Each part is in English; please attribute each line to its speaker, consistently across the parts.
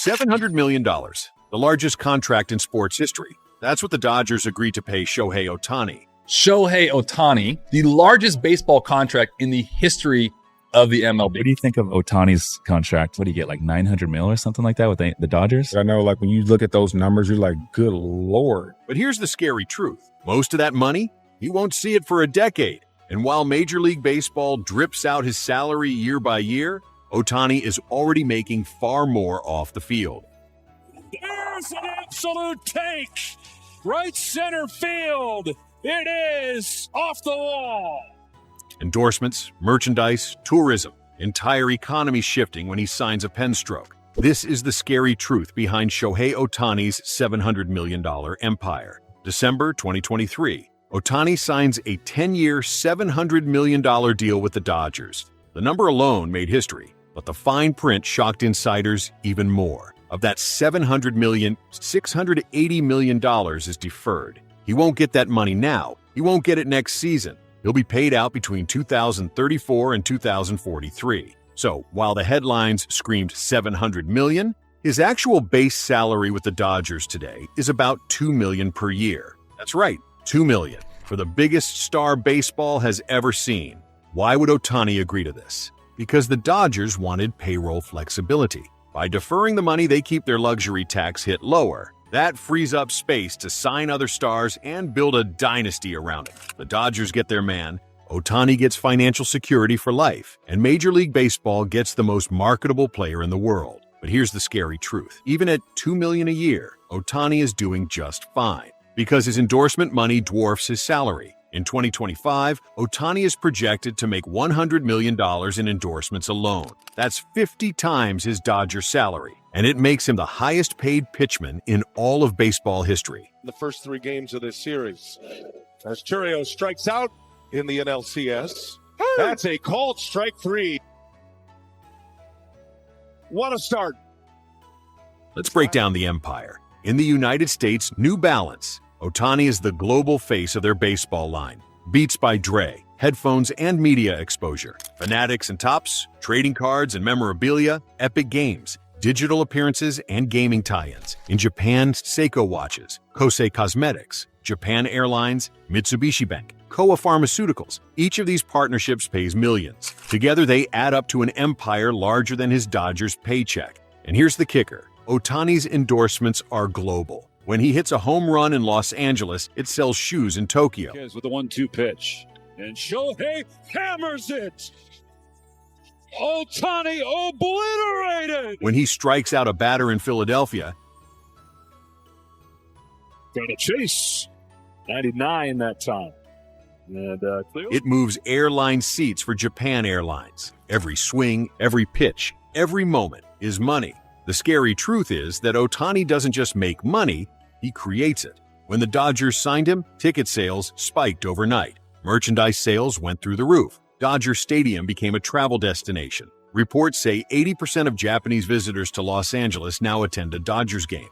Speaker 1: $700 million, the largest contract in sports history. That's what the Dodgers agreed to pay Shohei Ohtani.
Speaker 2: Shohei Ohtani, the largest baseball contract in the history of the MLB.
Speaker 3: What do you think of Ohtani's contract? What do you get, like $900 million or something like that with the Dodgers?
Speaker 4: I know, like, when you look at those numbers, you're like, good Lord.
Speaker 1: But here's the scary truth. Most of that money, he won't see it for a decade. And while Major League Baseball drips out his salary year by year, Ohtani is already making far more off the field.
Speaker 5: There's an absolute take! Right center field! It is off the wall!
Speaker 1: Endorsements, merchandise, tourism, entire economy shifting when he signs a pen stroke. This is the scary truth behind Shohei Ohtani's $700 million empire. December 2023, Ohtani signs a 10-year, $700 million deal with the Dodgers. The number alone made history, but the fine print shocked insiders even more. Of that $700 million, $680 million is deferred. He won't get that money now. He won't get it next season. He'll be paid out between 2034 and 2043. So, while the headlines screamed $700 million, his actual base salary with the Dodgers today is about $2 million per year. That's right, $2 million, for the biggest star baseball has ever seen. Why would Ohtani agree to this? Because the Dodgers wanted payroll flexibility. By deferring the money, they keep their luxury tax hit lower. That frees up space to sign other stars and build a dynasty around him. The Dodgers get their man, Ohtani gets financial security for life, and Major League Baseball gets the most marketable player in the world. But here's the scary truth. Even at $2 million a year, Ohtani is doing just fine, because his endorsement money dwarfs his salary. In 2025, Ohtani is projected to make $100 million in endorsements alone. That's 50 times his Dodgers salary, and it makes him the highest-paid pitchman in all of baseball history.
Speaker 6: The first three games of this series, as Churios strikes out in the NLCS. That's a called strike three. What a start.
Speaker 1: Let's break down the empire. In the United States, New Balance. Ohtani is the global face of their baseball line. Beats by Dre, headphones and media exposure. Fanatics and Tops, trading cards and memorabilia, Epic Games, digital appearances and gaming tie-ins. In Japan, Seiko watches, Kosei Cosmetics, Japan Airlines, Mitsubishi Bank, Kowa Pharmaceuticals. Each of these partnerships pays millions. Together, they add up to an empire larger than his Dodgers paycheck. And here's the kicker. Ohtani's endorsements are global. When he hits a home run in Los Angeles, it sells shoes in Tokyo.
Speaker 5: With the 1-2 pitch. And Shohei hammers it! Ohtani obliterated!
Speaker 1: When he strikes out a batter in Philadelphia,
Speaker 5: got a chase. 99 that time. And clearly,
Speaker 1: it moves airline seats for Japan Airlines. Every swing, every pitch, every moment is money. The scary truth is that Ohtani doesn't just make money, he creates it. When the Dodgers signed him, ticket sales spiked overnight. Merchandise sales went through the roof. Dodger Stadium became a travel destination. Reports say 80% of Japanese visitors to Los Angeles now attend a Dodgers game.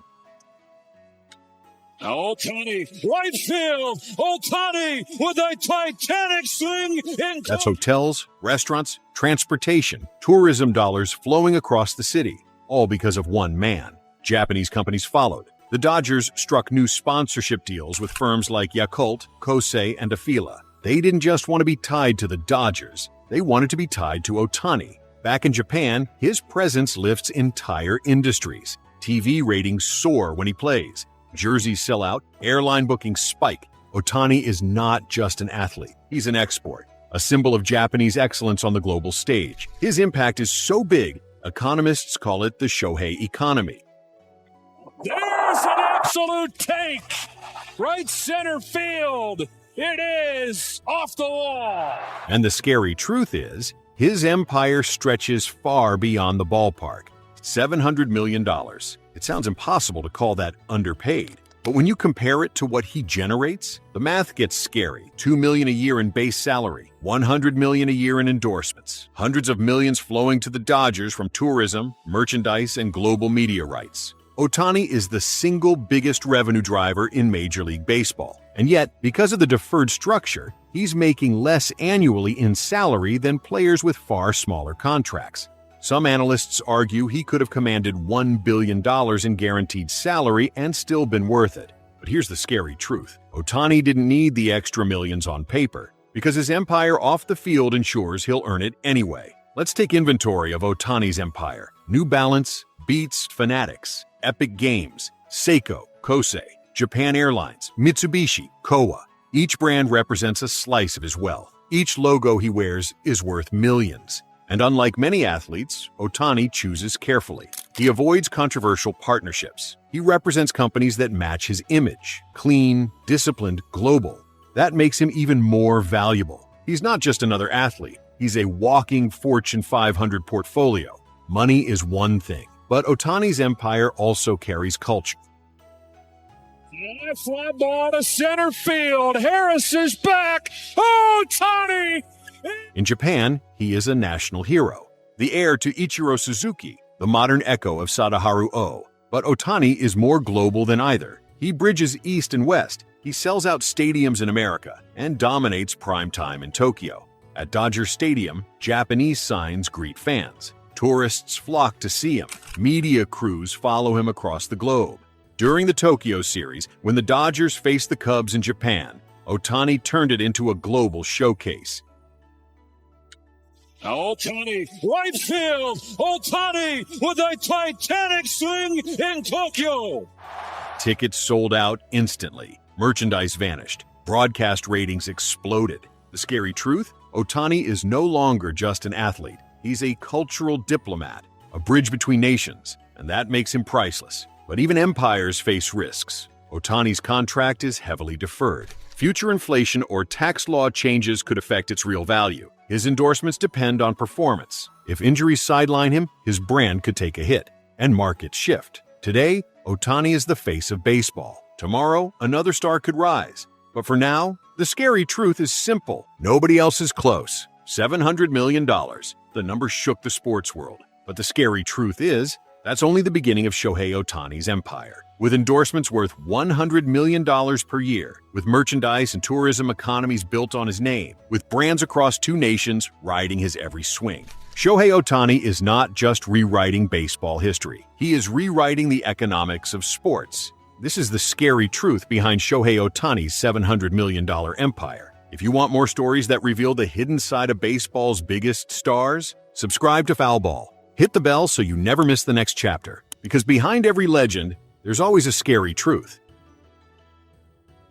Speaker 5: Ohtani, right field! Ohtani with a titanic swing!
Speaker 1: That's hotels, restaurants, transportation, tourism dollars flowing across the city, all because of one man. Japanese companies followed. The Dodgers struck new sponsorship deals with firms like Yakult, Kosei, and Afila. They didn't just want to be tied to the Dodgers, they wanted to be tied to Ohtani. Back in Japan, his presence lifts entire industries. TV ratings soar when he plays. Jerseys sell out, airline bookings spike. Ohtani is not just an athlete, he's an export, a symbol of Japanese excellence on the global stage. His impact is so big, economists call it the Shohei economy.
Speaker 5: There's an absolute take! Right center field! It is off the wall!
Speaker 1: And the scary truth is, his empire stretches far beyond the ballpark. $700 million. It sounds impossible to call that underpaid. But when you compare it to what he generates, the math gets scary. $2 million a year in base salary, $100 million a year in endorsements, hundreds of millions flowing to the Dodgers from tourism, merchandise, and global media rights. Ohtani is the single biggest revenue driver in Major League Baseball. And yet, because of the deferred structure, he's making less annually in salary than players with far smaller contracts. Some analysts argue he could have commanded $1 billion in guaranteed salary and still been worth it. But here's the scary truth. Ohtani didn't need the extra millions on paper, because his empire off the field ensures he'll earn it anyway. Let's take inventory of Ohtani's empire. New Balance, Beats, Fanatics, Epic Games, Seiko, Kosei, Japan Airlines, Mitsubishi, Kowa. Each brand represents a slice of his wealth. Each logo he wears is worth millions. And unlike many athletes, Ohtani chooses carefully. He avoids controversial partnerships. He represents companies that match his image: clean, disciplined, global. That makes him even more valuable. He's not just another athlete. He's a walking Fortune 500 portfolio. Money is one thing, but Ohtani's empire also carries culture.
Speaker 5: Fly ball to center field. Harris is back. Ohtani!
Speaker 1: In Japan, he is a national hero, the heir to Ichiro Suzuki, the modern echo of Sadaharu Oh. But Ohtani is more global than either. He bridges East and West. He sells out stadiums in America and dominates primetime in Tokyo. At Dodger Stadium, Japanese signs greet fans. Tourists flock to see him. Media crews follow him across the globe. During the Tokyo series, when the Dodgers faced the Cubs in Japan, Ohtani turned it into a global showcase.
Speaker 5: Ohtani, right field. Ohtani with a titanic swing in Tokyo.
Speaker 1: Tickets sold out instantly. Merchandise vanished. Broadcast ratings exploded. The scary truth? Ohtani is no longer just an athlete. He's a cultural diplomat, a bridge between nations, and that makes him priceless. But even empires face risks. Ohtani's contract is heavily deferred. Future inflation or tax law changes could affect its real value. His endorsements depend on performance. If injuries sideline him, his brand could take a hit, and markets shift. Today, Ohtani is the face of baseball. Tomorrow, another star could rise. But for now, the scary truth is simple. Nobody else is close. $700 million. The number shook the sports world. But the scary truth is, that's only the beginning of Shohei Ohtani's empire. With endorsements worth $100 million per year, with merchandise and tourism economies built on his name, with brands across two nations riding his every swing. Shohei Ohtani is not just rewriting baseball history. He is rewriting the economics of sports. This is the scary truth behind Shohei Ohtani's $700 million empire. If you want more stories that reveal the hidden side of baseball's biggest stars, subscribe to Foul Ball. Hit the bell so you never miss the next chapter, because behind every legend, there's always a scary truth.